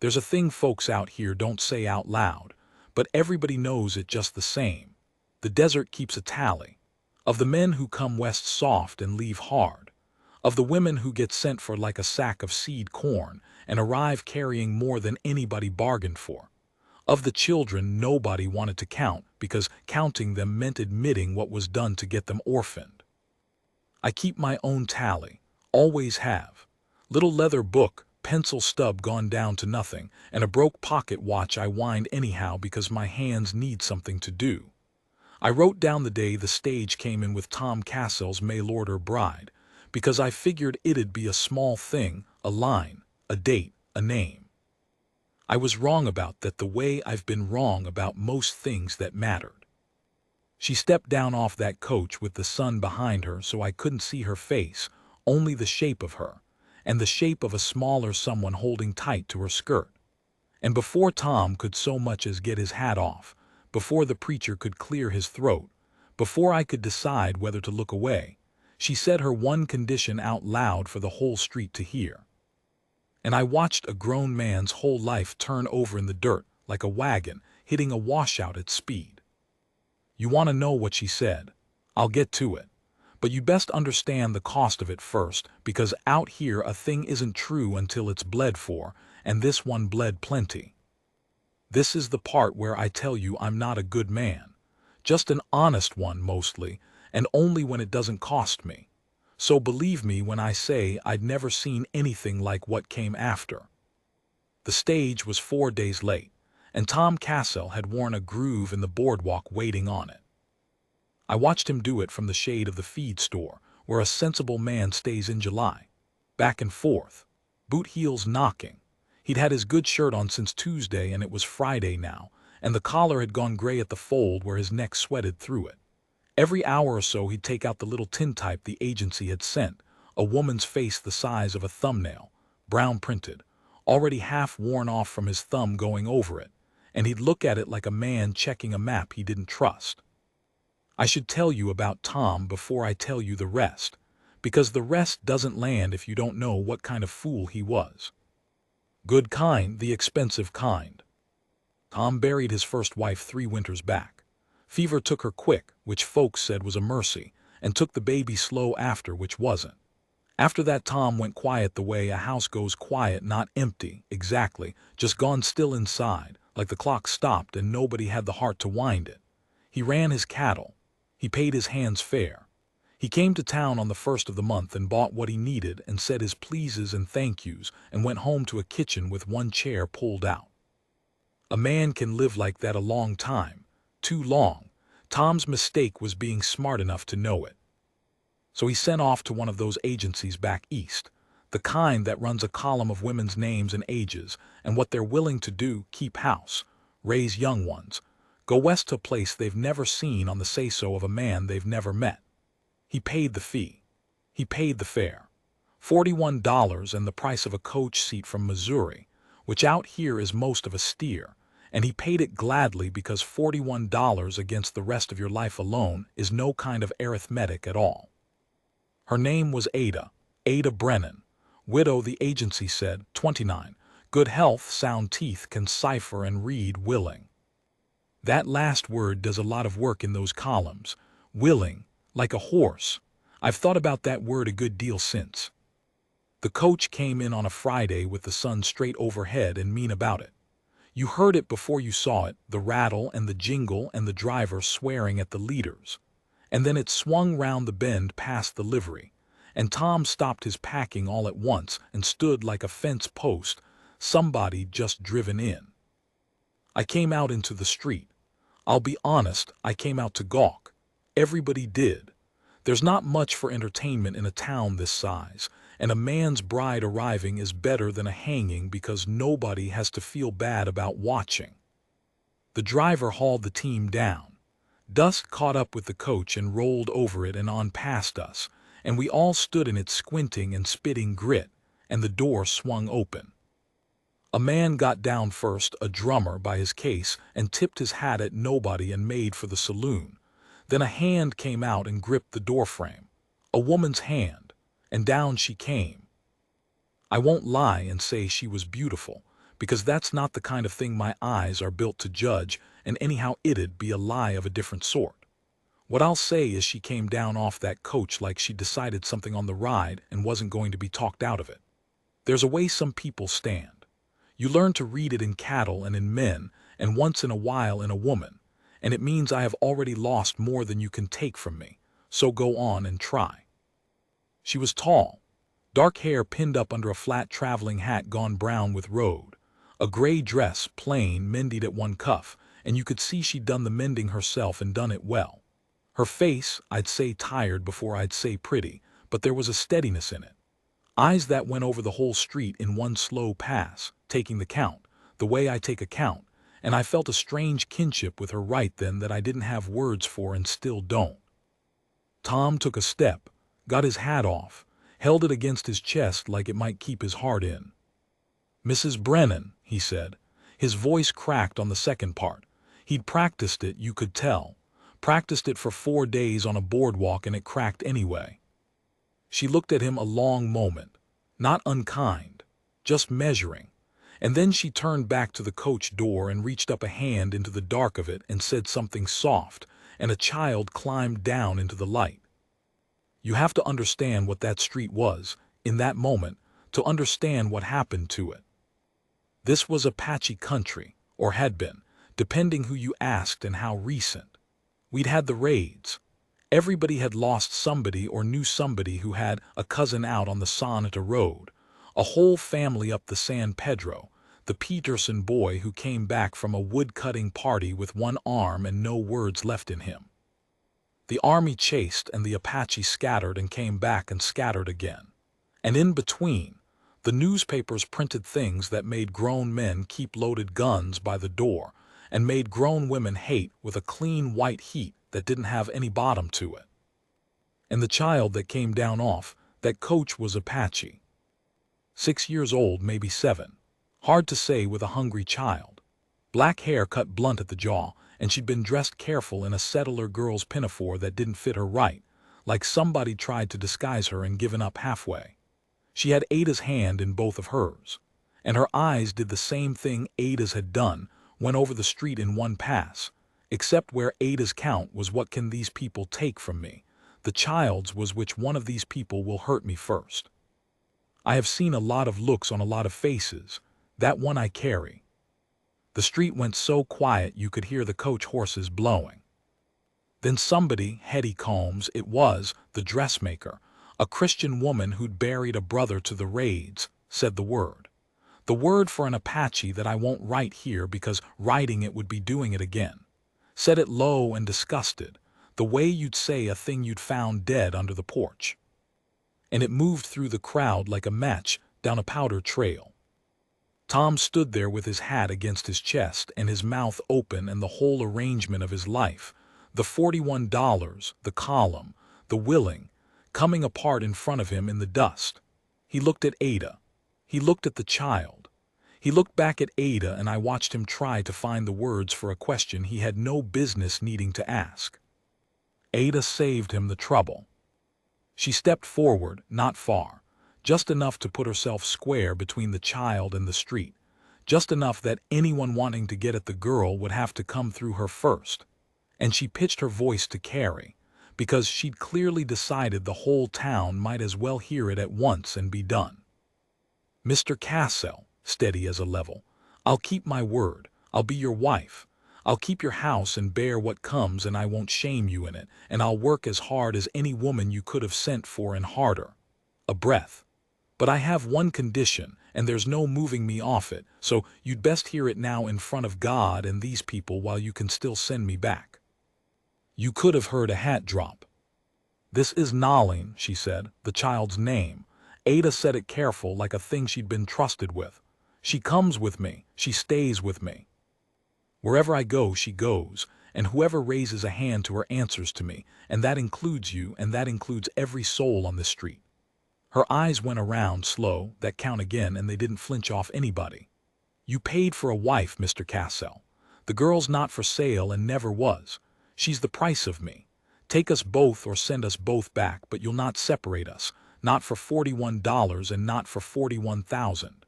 There's a thing folks out here don't say out loud, but everybody knows it just the same. The desert keeps a tally of the men who come west soft and leave hard, of the women who get sent for like a sack of seed corn and arrive carrying more than anybody bargained for, of the children nobody wanted to count because counting them meant admitting what was done to get them orphaned. I keep my own tally, always have. Little leather book, pencil stub gone down to nothing, and a broke pocket watch I wind anyhow because my hands need something to do. I wrote down the day the stage came in with Tom Castell's mail-order bride, because I figured it'd be a small thing, a line, a date, a name. I was wrong about that the way I've been wrong about most things that mattered. She stepped down off that coach with the sun behind her so I couldn't see her face, only the shape of her, and the shape of a smaller someone holding tight to her skirt. And before Tom could so much as get his hat off, before the preacher could clear his throat, before I could decide whether to look away, she said her one condition out loud for the whole street to hear. And I watched a grown man's whole life turn over in the dirt like a wagon hitting a washout at speed. You want to know what she said? I'll get to it. But you best understand the cost of it first, because out here a thing isn't true until it's bled for, and this one bled plenty. This is the part where I tell you I'm not a good man. Just an honest one mostly, and only when it doesn't cost me. So believe me when I say I'd never seen anything like what came after. The stage was 4 days late, and Tom Castell had worn a groove in the boardwalk waiting on it. I watched him do it from the shade of the feed store, where a sensible man stays in July. Back and forth, boot heels knocking. He'd had his good shirt on since Tuesday and it was Friday now, and the collar had gone gray at the fold where his neck sweated through it. Every hour or so he'd take out the little tintype the agency had sent, a woman's face the size of a thumbnail, brown printed, already half worn off from his thumb going over it, and he'd look at it like a man checking a map he didn't trust. I should tell you about Tom before I tell you the rest, because the rest doesn't land if you don't know what kind of fool he was. Good kind, the expensive kind. Tom buried his first wife 3 winters back. Fever took her quick, which folks said was a mercy, and took the baby slow after, which wasn't. After that Tom went quiet the way a house goes quiet, not empty, exactly, just gone still inside, like the clock stopped and nobody had the heart to wind it. He ran his cattle. He paid his hands fair. He came to town on the 1st of the month and bought what he needed and said his pleases and thank yous and went home to a kitchen with 1 chair pulled out. A man can live like that a long time, too long. Tom's mistake was being smart enough to know it. So he sent off to one of those agencies back east, the kind that runs a column of women's names and ages and what they're willing to do, keep house, raise young ones, go west to a place they've never seen on the say-so of a man they've never met. He paid the fee. He paid the fare. $41 and the price of a coach seat from Missouri, which out here is most of a steer, and he paid it gladly because $41 against the rest of your life alone is no kind of arithmetic at all. Her name was Ada Brennan, widow the agency said, 29, good health, sound teeth, can cipher and read, willing. That last word does a lot of work in those columns, willing, like a horse. I've thought about that word a good deal since. The coach came in on a Friday with the sun straight overhead and mean about it. You heard it before you saw it, the rattle and the jingle and the driver swearing at the leaders. And then it swung round the bend past the livery, and Tom stopped his packing all at once and stood like a fence post, somebody just driven in. I came out into the street. I'll be honest, I came out to gawk. Everybody did. There's not much for entertainment in a town this size, and a man's bride arriving is better than a hanging because nobody has to feel bad about watching. The driver hauled the team down. Dusk caught up with the coach and rolled over it and on past us, and we all stood in it squinting and spitting grit, and the door swung open. A man got down first, a drummer by his case, and tipped his hat at nobody and made for the saloon. Then a hand came out and gripped the doorframe, a woman's hand, and down she came. I won't lie and say she was beautiful, because that's not the kind of thing my eyes are built to judge, and anyhow it'd be a lie of a different sort. What I'll say is she came down off that coach like she decided something on the ride and wasn't going to be talked out of it. There's a way some people stand. You learn to read it in cattle and in men, and once in a while in a woman, and it means I have already lost more than you can take from me, so go on and try. She was tall, dark hair pinned up under a flat traveling hat gone brown with road, a gray dress, plain, mended at one cuff, and you could see she'd done the mending herself and done it well. Her face, I'd say tired before I'd say pretty, but there was a steadiness in it. Eyes that went over the whole street in one slow pass, taking the count, the way I take account, and I felt a strange kinship with her right then that I didn't have words for and still don't. Tom took a step, got his hat off, held it against his chest like it might keep his heart in. "Mrs. Brennan," he said. His voice cracked on the second part. He'd practiced it, you could tell. Practiced it for 4 days on a boardwalk and it cracked anyway. She looked at him a long moment, not unkind, just measuring, and then she turned back to the coach door and reached up a hand into the dark of it and said something soft, and a child climbed down into the light. You have to understand what that street was, in that moment, to understand what happened to it. This was Apache country, or had been, depending who you asked and how recent. We'd had the raids. Everybody had lost somebody or knew somebody who had a cousin out on the Sonata Road, a whole family up the San Pedro, the Peterson boy who came back from a wood-cutting party with one arm and no words left in him. The army chased and the Apache scattered and came back and scattered again. And in between, the newspapers printed things that made grown men keep loaded guns by the door and made grown women hate with a clean white heat that didn't have any bottom to it. And the child that came down off that coach was Apache. 6 years old, maybe 7. Hard to say with a hungry child. Black hair cut blunt at the jaw, and she'd been dressed careful in a settler girl's pinafore that didn't fit her right, like somebody tried to disguise her and given up halfway. She had Ada's hand in both of hers, and her eyes did the same thing Ada's had done, went over the street in one pass, except where Ada's count was what can these people take from me, the child's was which one of these people will hurt me first. I have seen a lot of looks on a lot of faces, that one I carry. The street went so quiet you could hear the coach horses blowing. Then somebody, Hetty Combs, it was, the dressmaker, a Christian woman who'd buried a brother to the raids, said the word. The word for an Apache that I won't write here because writing it would be doing it again. Said it low and disgusted, the way you'd say a thing you'd found dead under the porch. And it moved through the crowd like a match down a powder trail. Tom stood there with his hat against his chest and his mouth open and the whole arrangement of his life, the $41, the column, the willing, coming apart in front of him in the dust. He looked at Ada. He looked at the child. He looked back at Ada and I watched him try to find the words for a question he had no business needing to ask. Ada saved him the trouble. She stepped forward, not far, just enough to put herself square between the child and the street, just enough that anyone wanting to get at the girl would have to come through her first. And she pitched her voice to Carrie, because she'd clearly decided the whole town might as well hear it at once and be done. "Mr. Castell," steady as a level, "I'll keep my word. I'll be your wife. I'll keep your house and bear what comes and I won't shame you in it, and I'll work as hard as any woman you could have sent for and harder." A breath. "But I have one condition, and there's no moving me off it, so you'd best hear it now in front of God and these people while you can still send me back." You could have heard a hat drop. "This is Nahleen," she said, the child's name. Ada said it careful like a thing she'd been trusted with. "She comes with me. She stays with me. Wherever I go, she goes, and whoever raises a hand to her answers to me, and that includes you, and that includes every soul on this street." Her eyes went around, slow, that count again, and they didn't flinch off anybody. "You paid for a wife, Mr. Castell. The girl's not for sale and never was. She's the price of me. Take us both or send us both back, but you'll not separate us, not for $41 and not for 41,000.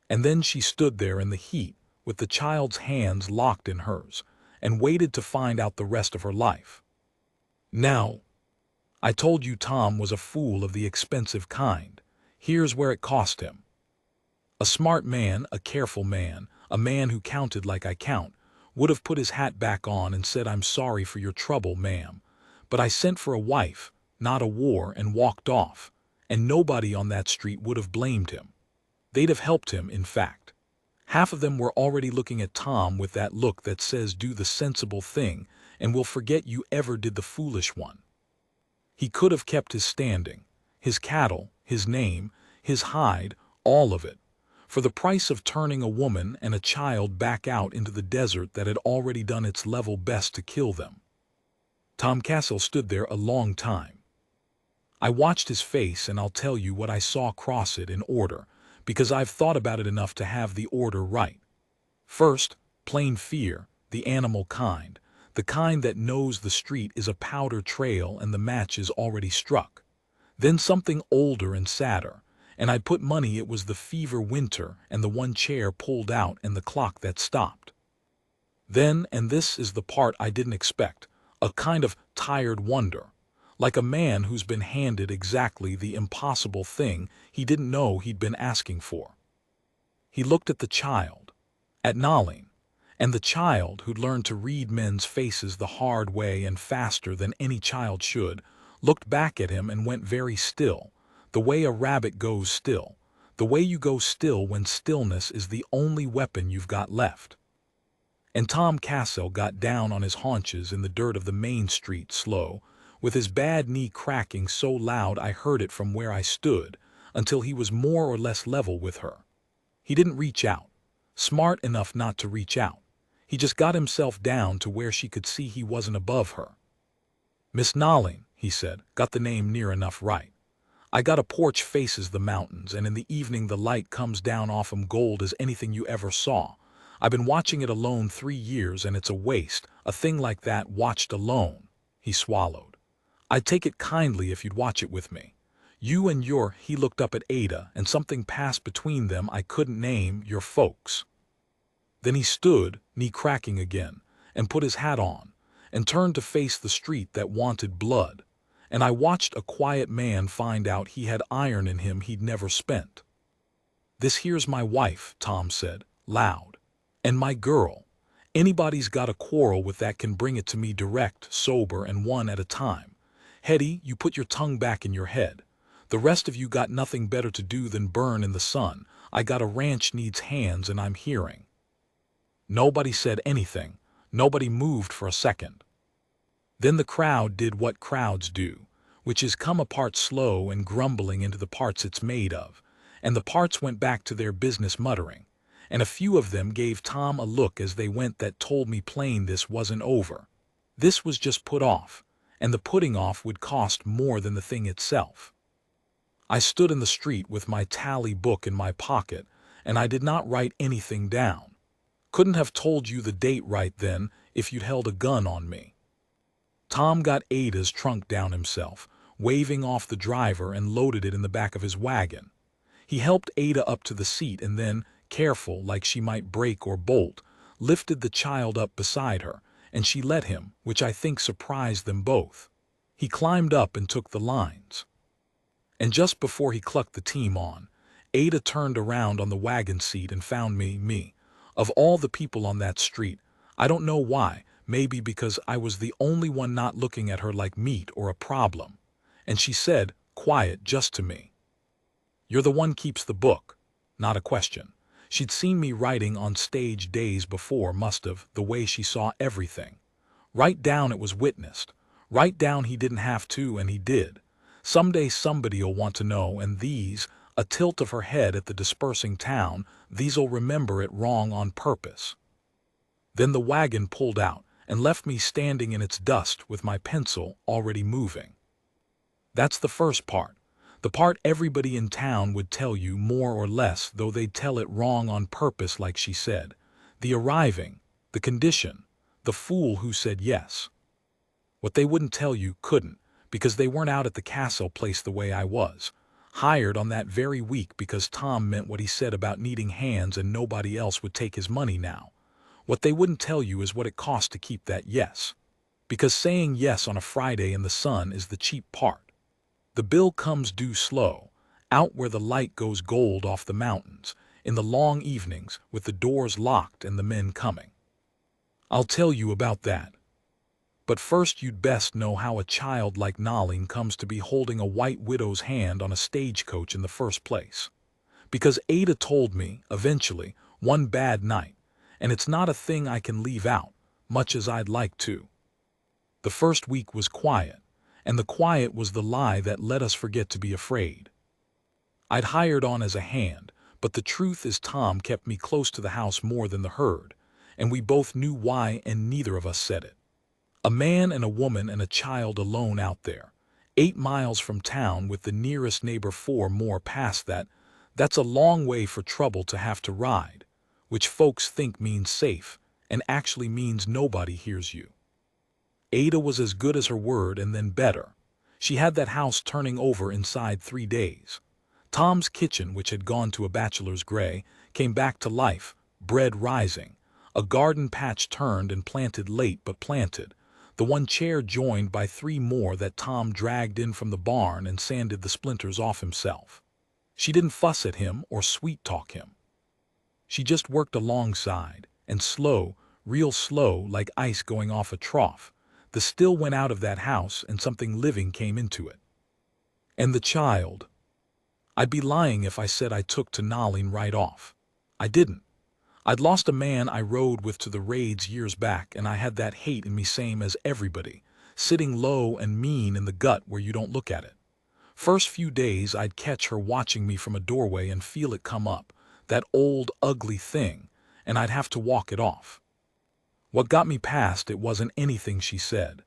And then she stood there in the heat, with the child's hands locked in hers, and waited to find out the rest of her life. Now, I told you Tom was a fool of the expensive kind. Here's where it cost him. A smart man, a careful man, a man who counted like I count, would have put his hat back on and said, "I'm sorry for your trouble, ma'am. But I sent for a wife, not a war," and walked off, and nobody on that street would have blamed him. They'd have helped him, in fact. Half of them were already looking at Tom with that look that says, "Do the sensible thing, and we'll forget you ever did the foolish one." He could have kept his standing, his cattle, his name, his hide, all of it, for the price of turning a woman and a child back out into the desert that had already done its level best to kill them. Tom Castell stood there a long time. I watched his face, and I'll tell you what I saw cross it in order, because I've thought about it enough to have the order right. First, plain fear, the animal kind, the kind that knows the street is a powder trail and the match is already struck. Then something older and sadder, and I'd put money it was the fever winter and the one chair pulled out and the clock that stopped. Then, and this is the part I didn't expect, a kind of tired wonder, like a man who's been handed exactly the impossible thing he didn't know he'd been asking for. He looked at the child, at Nahleen, and the child, who'd learned to read men's faces the hard way and faster than any child should, looked back at him and went very still, the way a rabbit goes still, the way you go still when stillness is the only weapon you've got left. And Tom Castell got down on his haunches in the dirt of the main street slow, with his bad knee cracking so loud I heard it from where I stood, until he was more or less level with her. He didn't reach out, smart enough not to reach out. He just got himself down to where she could see he wasn't above her. "Miss Nahleen," he said, got the name near enough right. "I got a porch faces the mountains, and in the evening the light comes down off 'em gold as anything you ever saw. I've been watching it alone 3 years, and it's a waste, a thing like that watched alone." He swallowed. "I'd take it kindly if you'd watch it with me. You and your," he looked up at Ada, and something passed between them I couldn't name, "your folks." Then he stood, knee cracking again, and put his hat on, and turned to face the street that wanted blood, and I watched a quiet man find out he had iron in him he'd never spent. "This here's my wife," Tom said, loud, "and my girl. Anybody's got a quarrel with that can bring it to me direct, sober, and one at a time. Hetty, you put your tongue back in your head. The rest of you got nothing better to do than burn in the sun. I got a ranch needs hands, and I'm hearing." Nobody said anything. Nobody moved for a second. Then the crowd did what crowds do, which is come apart slow and grumbling into the parts it's made of, and the parts went back to their business muttering, and a few of them gave Tom a look as they went that told me plain this wasn't over. This was just put off, and the putting off would cost more than the thing itself. I stood in the street with my tally book in my pocket, and I did not write anything down. Couldn't have told you the date right then if you'd held a gun on me. Tom got Ada's trunk down himself, waving off the driver, and loaded it in the back of his wagon. He helped Ada up to the seat and then, careful like she might break or bolt, lifted the child up beside her, and she let him, which I think surprised them both. He climbed up and took the lines. And just before he clucked the team on, Ada turned around on the wagon seat and found me. Of all the people on that street, I don't know why, maybe because I was the only one not looking at her like meat or a problem. And she said, quiet just to me, "You're the one keeps the book." Not a question. She'd seen me writing on stage days before, must have, the way she saw everything. Write down it was witnessed. Write down he didn't have to, and he did. Someday somebody'll want to know, and these, a tilt of her head at the dispersing town, these'll remember it wrong on purpose. Then the wagon pulled out and left me standing in its dust with my pencil already moving. That's the first part. The part everybody in town would tell you more or less, though they'd tell it wrong on purpose like she said. The arriving, the condition, the fool who said yes. What they wouldn't tell you couldn't, because they weren't out at the Castell place the way I was. hired on that very week because Tom meant what he said about needing hands and nobody else would take his money now. What they wouldn't tell you is what it costs to keep that yes. Because saying yes on a Friday in the sun is the cheap part. The bill comes due slow, out where the light goes gold off the mountains, in the long evenings with the doors locked and the men coming. I'll tell you about that. But first you'd best know how a child like Nahleen comes to be holding a white widow's hand on a stagecoach in the first place. Because Ada told me, eventually, one bad night, and it's not a thing I can leave out, much as I'd like to. The first week was quiet, and the quiet was the lie that let us forget to be afraid. I'd hired on as a hand, but the truth is Tom kept me close to the house more than the herd, and we both knew why and neither of us said it. A man and a woman and a child alone out there, 8 miles from town with the nearest neighbor 4 more past that, that's a long way for trouble to have to ride, which folks think means safe, and actually means nobody hears you. Ada was as good as her word and then better. She had that house turning over inside 3 days. Tom's kitchen, which had gone to a bachelor's gray, came back to life, bread rising, a garden patch turned and planted late but planted, the one chair joined by 3 more that Tom dragged in from the barn and sanded the splinters off himself. She didn't fuss at him or sweet-talk him. She just worked alongside, and slow, real slow like ice going off a trough, the still went out of that house and something living came into it. And the child. I'd be lying if I said I took to Nahleen right off. I didn't. I'd lost a man I rode with to the raids years back, and I had that hate in me same as everybody, sitting low and mean in the gut where you don't look at it. First few days I'd catch her watching me from a doorway and feel it come up, that old ugly thing, and I'd have to walk it off. What got me past it wasn't anything she said.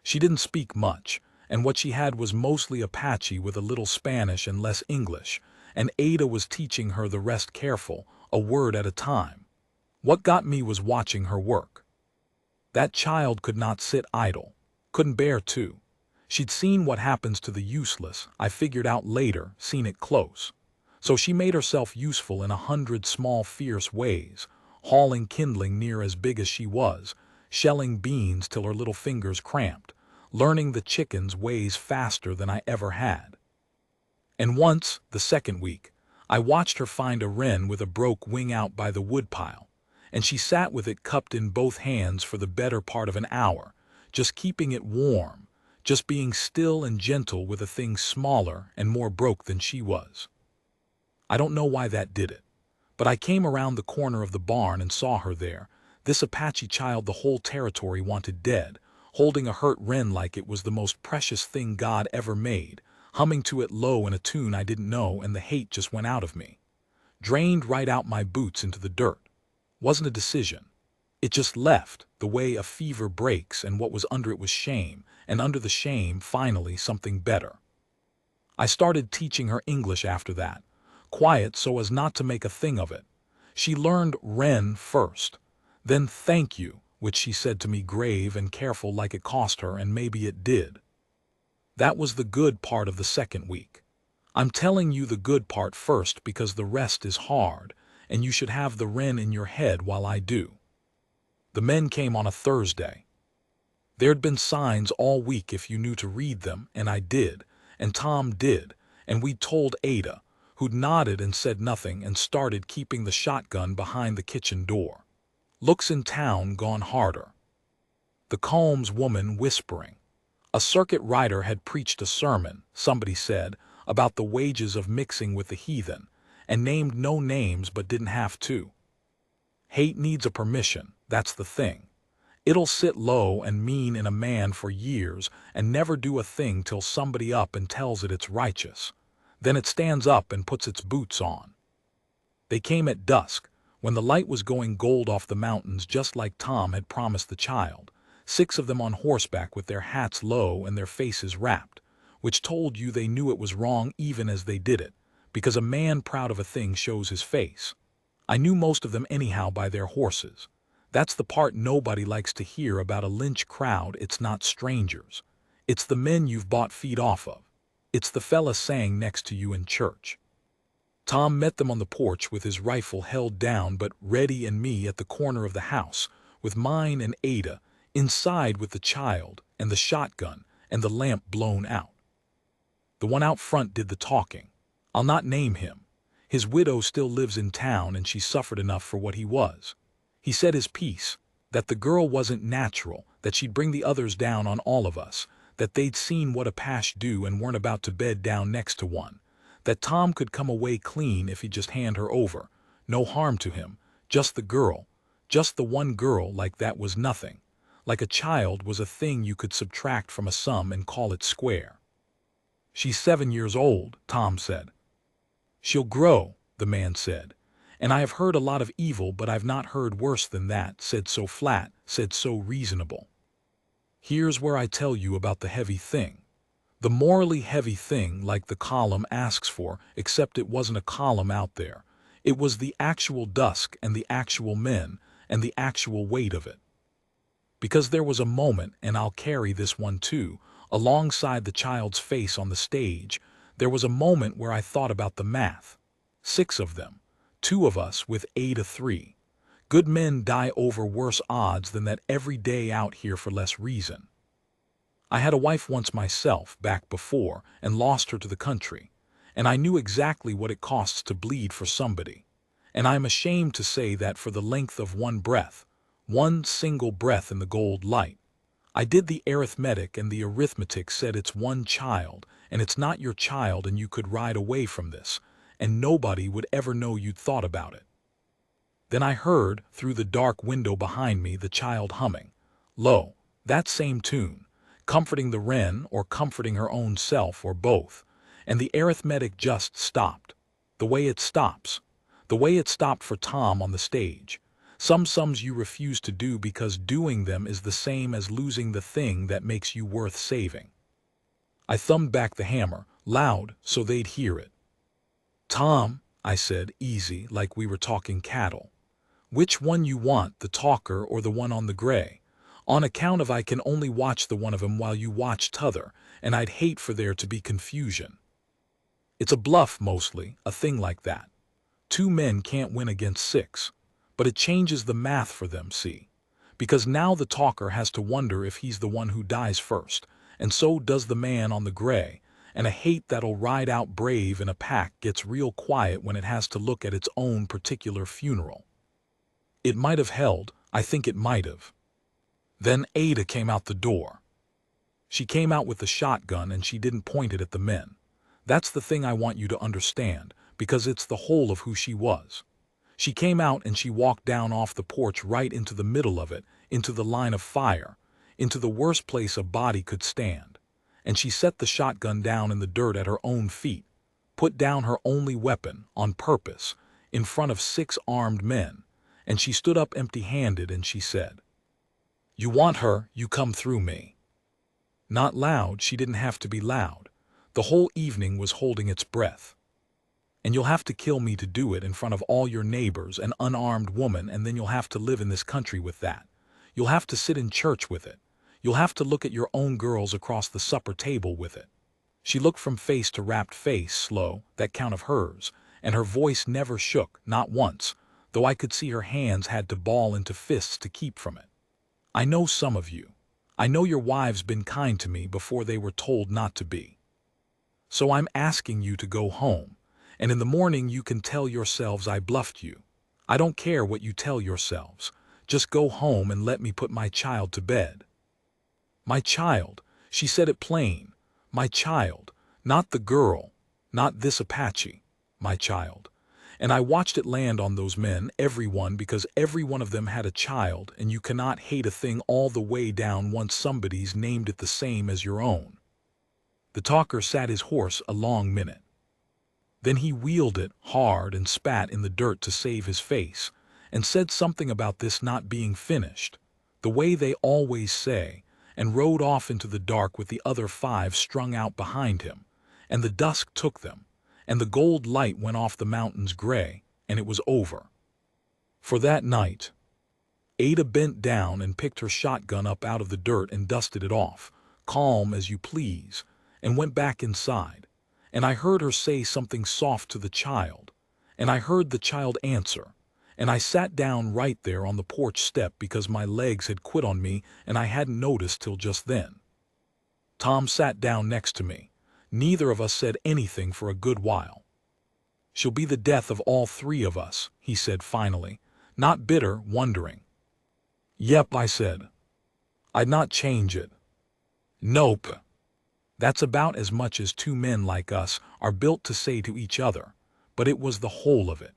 She didn't speak much, and what she had was mostly Apache with a little Spanish and less English, and Ada was teaching her the rest careful, a word at a time. What got me was watching her work. That child could not sit idle, couldn't bear to. She'd seen what happens to the useless, I figured out later, seen it close. So she made herself useful in 100 small fierce ways, hauling kindling near as big as she was, shelling beans till her little fingers cramped, learning the chickens' ways faster than I ever had. And once, the second week, I watched her find a wren with a broke wing out by the woodpile, and she sat with it cupped in both hands for the better part of an hour, just keeping it warm, just being still and gentle with a thing smaller and more broke than she was. I don't know why that did it, but I came around the corner of the barn and saw her there, this Apache child the whole territory wanted dead, holding a hurt wren like it was the most precious thing God ever made, humming to it low in a tune I didn't know, and the hate just went out of me. Drained right out my boots into the dirt. Wasn't a decision. It just left, the way a fever breaks, and what was under it was shame, and under the shame, finally, something better. I started teaching her English after that, quiet so as not to make a thing of it. She learned wren first, then thank you, which she said to me grave and careful like it cost her, and maybe it did. That was the good part of the second week. I'm telling you the good part first because the rest is hard, and you should have the wren in your head while I do. The men came on a Thursday. There'd been signs all week if you knew to read them, and I did, and Tom did, and we told Ada, who'd nodded and said nothing and started keeping the shotgun behind the kitchen door. Looks in town gone harder. The Combs woman whispering. A circuit rider had preached a sermon, somebody said, about the wages of mixing with the heathen, and named no names but didn't have to. Hate needs a permission, that's the thing. It'll sit low and mean in a man for years and never do a thing till somebody up and tells it it's righteous. Then it stands up and puts its boots on. They came at dusk, when the light was going gold off the mountains just like Tom had promised the child, 6 of them on horseback with their hats low and their faces wrapped, which told you they knew it was wrong even as they did it, because a man proud of a thing shows his face. I knew most of them anyhow by their horses. That's the part nobody likes to hear about a lynch crowd. It's not strangers. It's the men you've bought feed off of. It's the fella sang next to you in church." Tom met them on the porch with his rifle held down but ready, and me at the corner of the house with mine and Ada inside with the child and the shotgun and the lamp blown out. The one out front did the talking. I'll not name him. His widow still lives in town and she suffered enough for what he was. He said his piece, that the girl wasn't natural, that she'd bring the others down on all of us, that they'd seen what Apache do and weren't about to bed down next to one, that Tom could come away clean if he'd just hand her over, no harm to him, just the girl, just the one girl, like that was nothing, like a child was a thing you could subtract from a sum and call it square. "She's 7 years old," Tom said. "She'll grow," the man said. "And I have heard a lot of evil, but I've not heard worse than that, said so flat, said so reasonable. Here's where I tell you about the heavy thing. The morally heavy thing, like the column asks for, except it wasn't a column out there. It was the actual dusk and the actual men and the actual weight of it. Because there was a moment, and I'll carry this one too, alongside the child's face on the stage, there was a moment where I thought about the math. 6 of them, 2 of us with Ada 3. Good men die over worse odds than that every day out here for less reason. I had a wife once myself, back before, and lost her to the country, and I knew exactly what it costs to bleed for somebody. And I'm ashamed to say that for the length of one breath, one single breath in the gold light, I did the arithmetic, and the arithmetic said it's one child, and it's not your child, and you could ride away from this, and nobody would ever know you'd thought about it. Then I heard, through the dark window behind me, the child humming, lo, that same tune, comforting the wren or comforting her own self or both, and the arithmetic just stopped, the way it stops, the way it stopped for Tom on the stage. Some sums you refuse to do because doing them is the same as losing the thing that makes you worth saving. I thumbed back the hammer, loud, so they'd hear it. "Tom," I said, easy, like we were talking cattle. "Which one you want, the talker or the one on the gray? On account of I can only watch the one of 'em while you watch t'other, and I'd hate for there to be confusion. It's a bluff mostly, a thing like that. 2 men can't win against 6. But it changes the math for them, see? Because now the talker has to wonder if he's the one who dies first, and so does the man on the gray, and a hate that'll ride out brave in a pack gets real quiet when it has to look at its own particular funeral. It might have held, I think it might have." Then Ada came out the door. She came out with the shotgun, and she didn't point it at the men. That's the thing I want you to understand, because it's the whole of who she was. She came out and she walked down off the porch right into the middle of it, into the line of fire, into the worst place a body could stand. And she set the shotgun down in the dirt at her own feet, put down her only weapon, on purpose, in front of 6 armed men, and she stood up empty-handed and she said, "You want her, you come through me." Not loud, she didn't have to be loud. The whole evening was holding its breath. "And you'll have to kill me to do it in front of all your neighbors, an unarmed woman, and then you'll have to live in this country with that. You'll have to sit in church with it. You'll have to look at your own girls across the supper table with it." She looked from face to rapt face, slow, that count of hers, and her voice never shook, not once, though I could see her hands had to ball into fists to keep from it. "I know some of you. I know your wives been kind to me before they were told not to be. So I'm asking you to go home. And in the morning you can tell yourselves I bluffed you. I don't care what you tell yourselves. Just go home and let me put my child to bed." My child, she said it plain. My child, not the girl, not this Apache, my child. And I watched it land on those men, every one, because every one of them had a child, and you cannot hate a thing all the way down once somebody's named it the same as your own. The talker sat his horse a long minute. Then he wheeled it hard and spat in the dirt to save his face, and said something about this not being finished, the way they always say, and rode off into the dark with the other 5 strung out behind him, and the dusk took them, and the gold light went off the mountains gray, and it was over. For that night, Ada bent down and picked her shotgun up out of the dirt and dusted it off, calm as you please, and went back inside, and I heard her say something soft to the child, and I heard the child answer, and I sat down right there on the porch step because my legs had quit on me and I hadn't noticed till just then. Tom sat down next to me. Neither of us said anything for a good while. "She'll be the death of all three of us," he said finally, not bitter, wondering. "Yep," I said. "I'd not change it." "Nope." That's about as much as two men like us are built to say to each other, but it was the whole of it.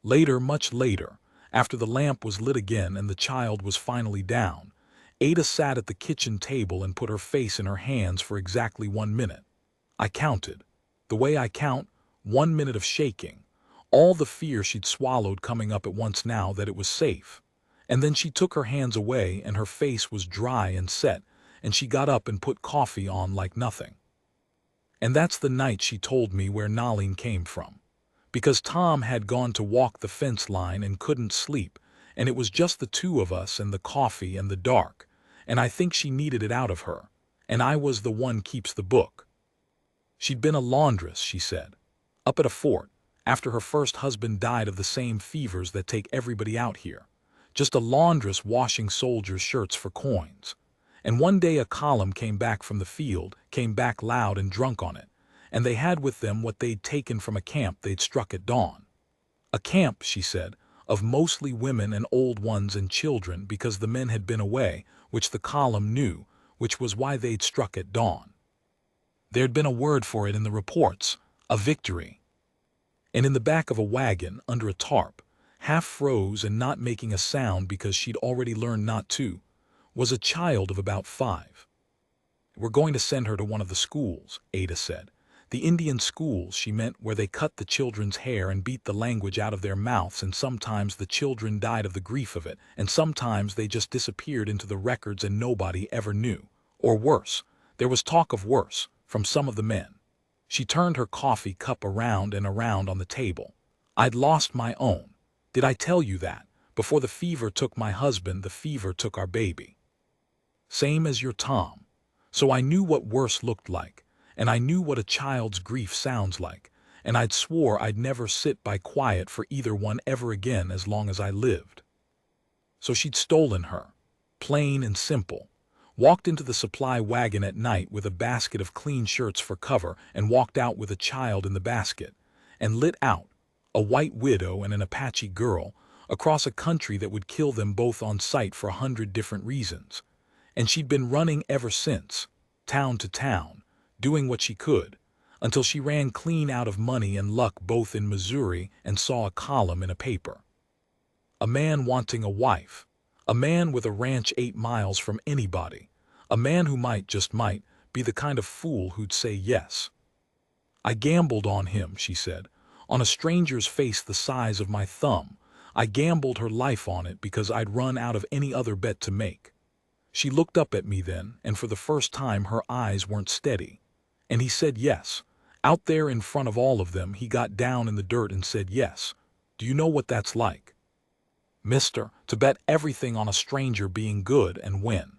Later, much later, after the lamp was lit again and the child was finally down, Ada sat at the kitchen table and put her face in her hands for exactly 1 minute. I counted. The way I count, 1 minute of shaking, all the fear she'd swallowed coming up at once now that it was safe. And then she took her hands away and her face was dry and set, and she got up and put coffee on like nothing. And that's the night she told me where Nahleen came from. Because Tom had gone to walk the fence line and couldn't sleep, and it was just the two of us and the coffee and the dark, and I think she needed it out of her, and I was the one keeps the book. She'd been a laundress, she said, up at a fort, after her first husband died of the same fevers that take everybody out here. Just a laundress washing soldiers' shirts for coins. And one day a column came back from the field, came back loud and drunk on it, and they had with them what they'd taken from a camp they'd struck at dawn. A camp, she said, of mostly women and old ones and children because the men had been away, which the column knew, which was why they'd struck at dawn. There'd been a word for it in the reports, a victory. And in the back of a wagon, under a tarp, half froze and not making a sound because she'd already learned not to, was a child of about 5. "We're going to send her to one of the schools," Ada said. "The Indian schools," she meant, where they cut the children's hair and beat the language out of their mouths, and sometimes the children died of the grief of it, and sometimes they just disappeared into the records and nobody ever knew. Or worse, there was talk of worse, from some of the men. She turned her coffee cup around and around on the table. "I'd lost my own. Did I tell you that? Before the fever took my husband, the fever took our baby. Same as your Tom. So I knew what worse looked like, and I knew what a child's grief sounds like, and I'd swore I'd never sit by quiet for either one ever again as long as I lived." So she'd stolen her, plain and simple, walked into the supply wagon at night with a basket of clean shirts for cover and walked out with a child in the basket, and lit out, a white widow and an Apache girl, across a country that would kill them both on sight for 100 different reasons. And she'd been running ever since, town to town, doing what she could, until she ran clean out of money and luck both in Missouri and saw a column in a paper. A man wanting a wife, a man with a ranch 8 miles from anybody, a man who might, just might, be the kind of fool who'd say yes. "I gambled on him," she said, "on a stranger's face the size of my thumb. I gambled her life on it because I'd run out of any other bet to make." She looked up at me then, and for the first time her eyes weren't steady. "And he said yes. Out there in front of all of them he got down in the dirt and said yes. Do you know what that's like, mister, to bet everything on a stranger being good and win?"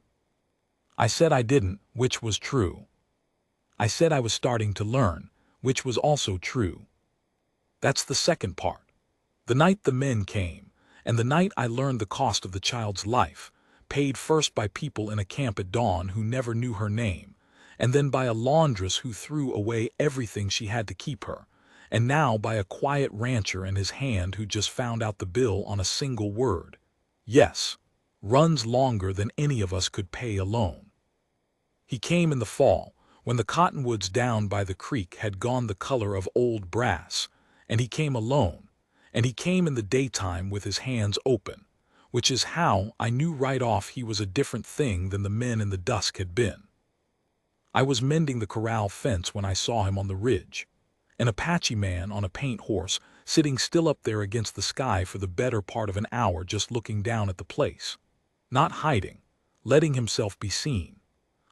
I said I didn't, which was true. I said I was starting to learn, which was also true. That's the second part. The night the men came, and the night I learned the cost of the child's life, paid first by people in a camp at dawn who never knew her name, and then by a laundress who threw away everything she had to keep her, and now by a quiet rancher and his hand who just found out the bill on a single word. Yes, runs longer than any of us could pay alone. He came in the fall, when the cottonwoods down by the creek had gone the color of old brass, and he came alone, and he came in the daytime with his hands open, which is how I knew right off he was a different thing than the men in the dusk had been. I was mending the corral fence when I saw him on the ridge, an Apache man on a paint horse, sitting still up there against the sky for the better part of an hour just looking down at the place, not hiding, letting himself be seen.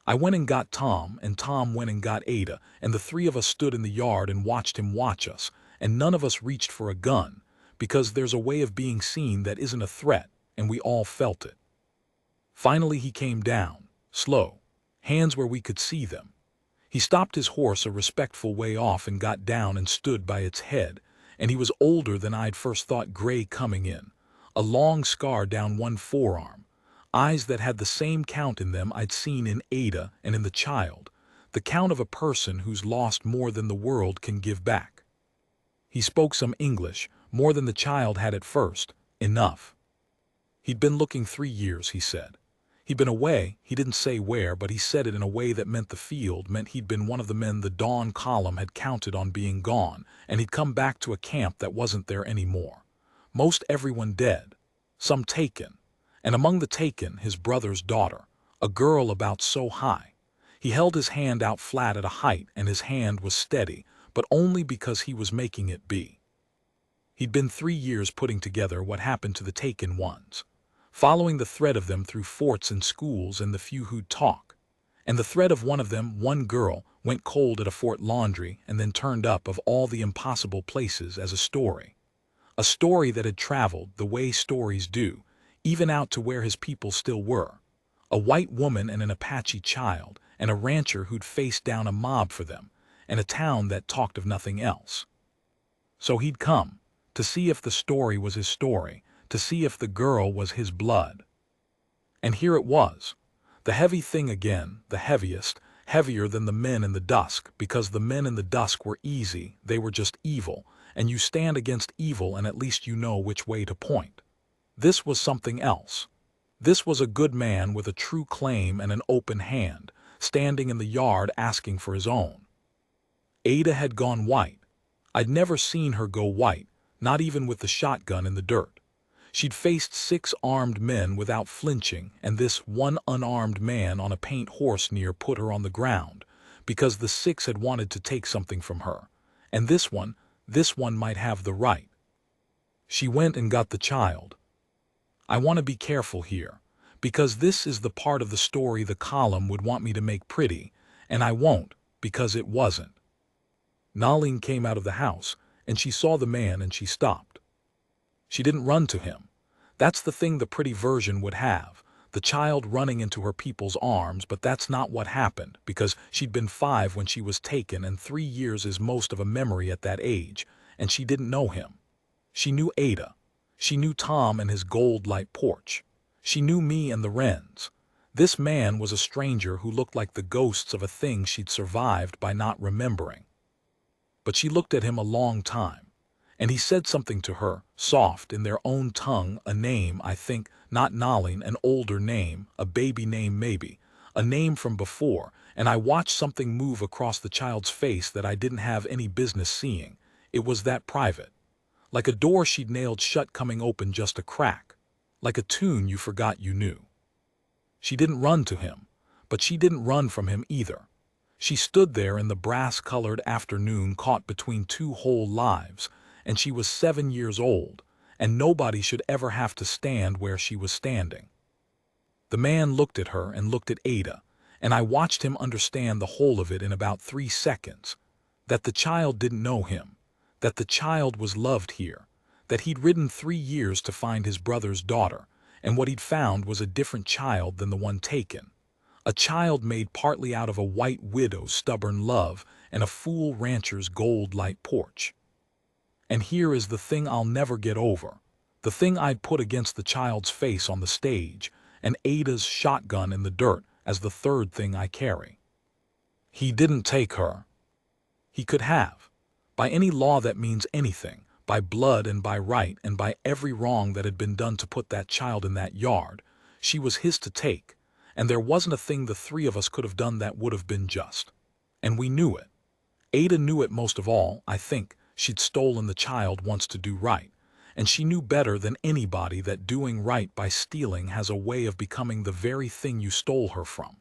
I went and got Tom, and Tom went and got Ada, and the three of us stood in the yard and watched him watch us, and none of us reached for a gun, because there's a way of being seen that isn't a threat, and we all felt it. Finally he came down, slow, hands where we could see them. He stopped his horse a respectful way off and got down and stood by its head, and he was older than I'd first thought, gray coming in, a long scar down one forearm, eyes that had the same count in them I'd seen in Ada and in the child, the count of a person who's lost more than the world can give back. He spoke some English, more than the child had at first, enough. He'd been looking 3 years, he said. He'd been away, he didn't say where, but he said it in a way that meant the field, meant he'd been one of the men the Dawn column had counted on being gone, and he'd come back to a camp that wasn't there anymore. Most everyone dead, some taken, and among the taken, his brother's daughter, a girl about so high. He held his hand out flat at a height, and his hand was steady, but only because he was making it be. He'd been 3 years putting together what happened to the taken ones, following the thread of them through forts and schools and the few who'd talk. And the thread of one of them, one girl, went cold at a fort laundry and then turned up of all the impossible places as a story. A story that had traveled the way stories do, even out to where his people still were. A white woman and an Apache child, and a rancher who'd faced down a mob for them, and a town that talked of nothing else. So he'd come, to see if the story was his story, to see if the girl was his blood. And here it was, the heavy thing again, the heaviest, heavier than the men in the dusk, because the men in the dusk were easy, they were just evil, and you stand against evil and at least you know which way to point. This was something else. This was a good man with a true claim and an open hand, standing in the yard asking for his own. Ada had gone white. I'd never seen her go white, not even with the shotgun in the dirt. She'd faced 6 armed men without flinching, and this one unarmed man on a paint horse near put her on the ground, because the 6 had wanted to take something from her, and this one might have the right. She went and got the child. I want to be careful here, because this is the part of the story the column would want me to make pretty, and I won't, because it wasn't. Nahleen came out of the house, and she saw the man and she stopped. She didn't run to him. That's the thing the pretty version would have, the child running into her people's arms, but that's not what happened, because she'd been 5 when she was taken, and 3 years is most of a memory at that age, and she didn't know him. She knew Ada. She knew Tom and his gold light porch. She knew me and the wrens. This man was a stranger who looked like the ghosts of a thing she'd survived by not remembering. But she looked at him a long time, and he said something to her, soft, in their own tongue, a name, I think, not Nahleen, an older name, a baby name maybe, a name from before, and I watched something move across the child's face that I didn't have any business seeing. It was that private. Like a door she'd nailed shut coming open just a crack. Like a tune you forgot you knew. She didn't run to him, but she didn't run from him either. She stood there in the brass-colored afternoon caught between 2 whole lives, and she was 7 years old, and nobody should ever have to stand where she was standing. The man looked at her and looked at Ada, and I watched him understand the whole of it in about 3 seconds. That the child didn't know him, that the child was loved here, that he'd ridden 3 years to find his brother's daughter, and what he'd found was a different child than the one taken. A child made partly out of a white widow's stubborn love and a fool rancher's gold light porch. And here is the thing I'll never get over, the thing I'd put against the child's face on the stage, and Ada's shotgun in the dirt as the third thing I carry. He didn't take her. He could have. By any law that means anything, by blood and by right and by every wrong that had been done to put that child in that yard, she was his to take, and there wasn't a thing the 3 of us could have done that would have been just. And we knew it. Ada knew it most of all, I think. She'd stolen the child once to do right, and she knew better than anybody that doing right by stealing has a way of becoming the very thing you stole her from.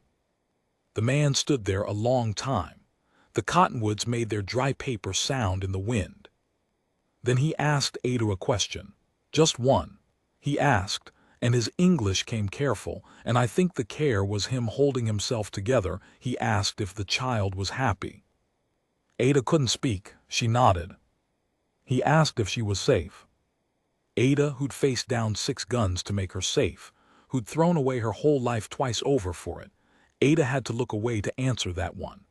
The man stood there a long time. The cottonwoods made their dry paper sound in the wind. Then he asked Ada a question. Just one. He asked, and his English came careful, and I think the care was him holding himself together. He asked if the child was happy. Ada couldn't speak. She nodded. He asked if she was safe. Ada, who'd faced down 6 guns to make her safe, who'd thrown away her whole life twice over for it, Ada had to look away to answer that one,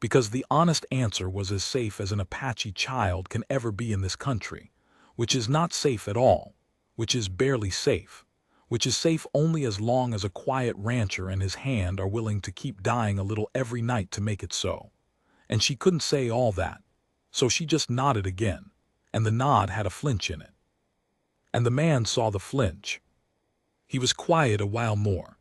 because the honest answer was as safe as an Apache child can ever be in this country, which is not safe at all, which is barely safe, which is safe only as long as a quiet rancher and his hand are willing to keep dying a little every night to make it so. And she couldn't say all that, so she just nodded again, and the nod had a flinch in it. And the man saw the flinch. He was quiet a while more.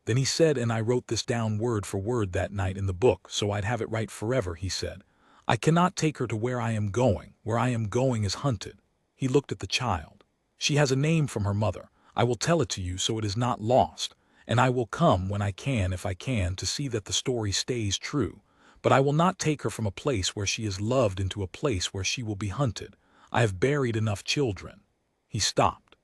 Then he said, and I wrote this down word for word that night in the book, so I'd have it right forever, he said. I cannot take her to where I am going. Where I am going is hunted. He looked at the child. She has a name from her mother. I will tell it to you so it is not lost, and I will come when I can, if I can, to see that the story stays true. But I will not take her from a place where she is loved into a place where she will be hunted. I have buried enough children. He stopped.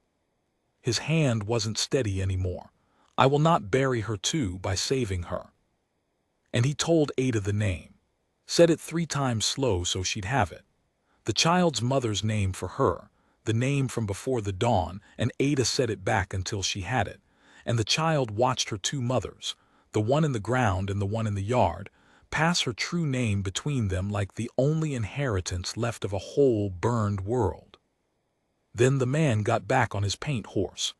His hand wasn't steady anymore. I will not bury her too by saving her. And he told Ada the name. Said it 3 times slow so she'd have it. The child's mother's name for her, the name from before the dawn, and Ada said it back until she had it. And the child watched her 2 mothers, the one in the ground and the one in the yard, pass her true name between them like the only inheritance left of a whole burned world. Then the man got back on his paint horse.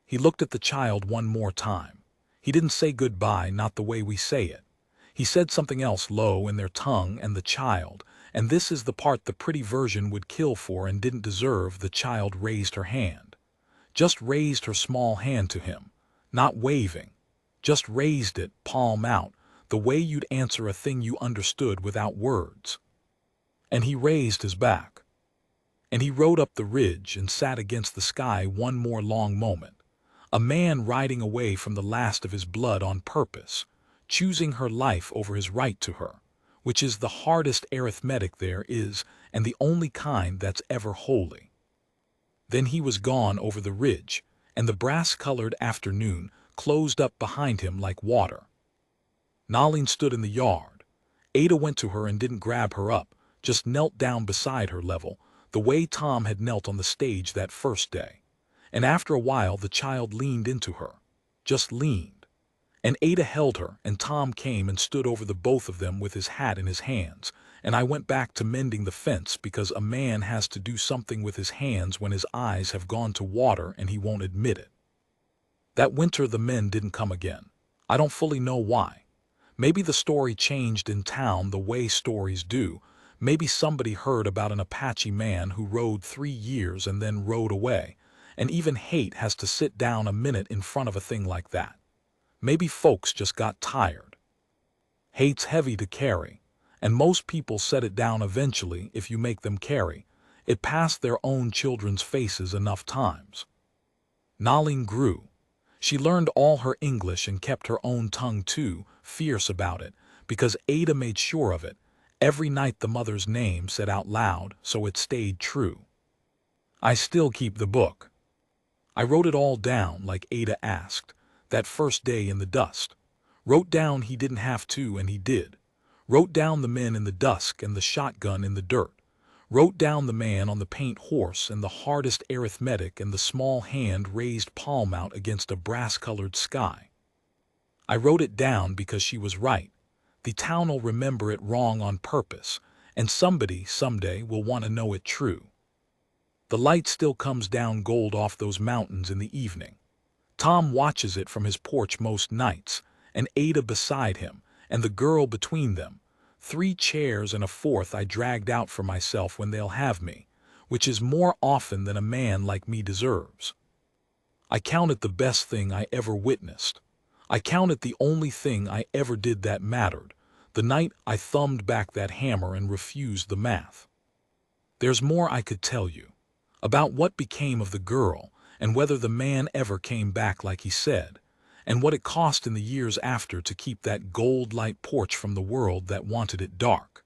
He looked at the child one more time. He didn't say goodbye, not the way we say it. He said something else low in their tongue, and the child, and this is the part the pretty version would kill for and didn't deserve, the child raised her hand. Just raised her small hand to him, not waving. Just raised it, palm out, the way you'd answer a thing you understood without words. And he raised his back. And he rode up the ridge and sat against the sky one more long moment. A man riding away from the last of his blood on purpose, choosing her life over his right to her, which is the hardest arithmetic there is and the only kind that's ever holy. Then he was gone over the ridge, and the brass-colored afternoon closed up behind him like water. Nahleen stood in the yard. Ada went to her and didn't grab her up, just knelt down beside her level, the way Tom had knelt on the stage that first day. And after a while the child leaned into her, just leaned. And Ada held her, and Tom came and stood over the both of them with his hat in his hands, and I went back to mending the fence because a man has to do something with his hands when his eyes have gone to water and he won't admit it. That winter the men didn't come again. I don't fully know why. Maybe the story changed in town the way stories do. Maybe somebody heard about an Apache man who rode 3 years and then rode away. And even hate has to sit down a minute in front of a thing like that. Maybe folks just got tired. Hate's heavy to carry, and most people set it down eventually if you make them carry it past their own children's faces enough times. Nahleen grew. She learned all her English and kept her own tongue too, fierce about it, because Ada made sure of it. Every night the mother's name said out loud, so it stayed true. I still keep the book. I wrote it all down like Ada asked, that first day in the dust. Wrote down he didn't have to, and he did. Wrote down the men in the dusk and the shotgun in the dirt. Wrote down the man on the paint horse and the hardest arithmetic and the small hand raised palm out against a brass-colored sky. I wrote it down because she was right. The town'll remember it wrong on purpose, and somebody someday will want to know it true. The light still comes down gold off those mountains in the evening. Tom watches it from his porch most nights, and Ada beside him, and the girl between them. 3 chairs and a 4th I dragged out for myself when they'll have me, which is more often than a man like me deserves. I count it the best thing I ever witnessed. I count it the only thing I ever did that mattered, the night I thumbed back that hammer and refused the math. There's more I could tell you. About what became of the girl, and whether the man ever came back like he said, and what it cost in the years after to keep that gold light porch from the world that wanted it dark.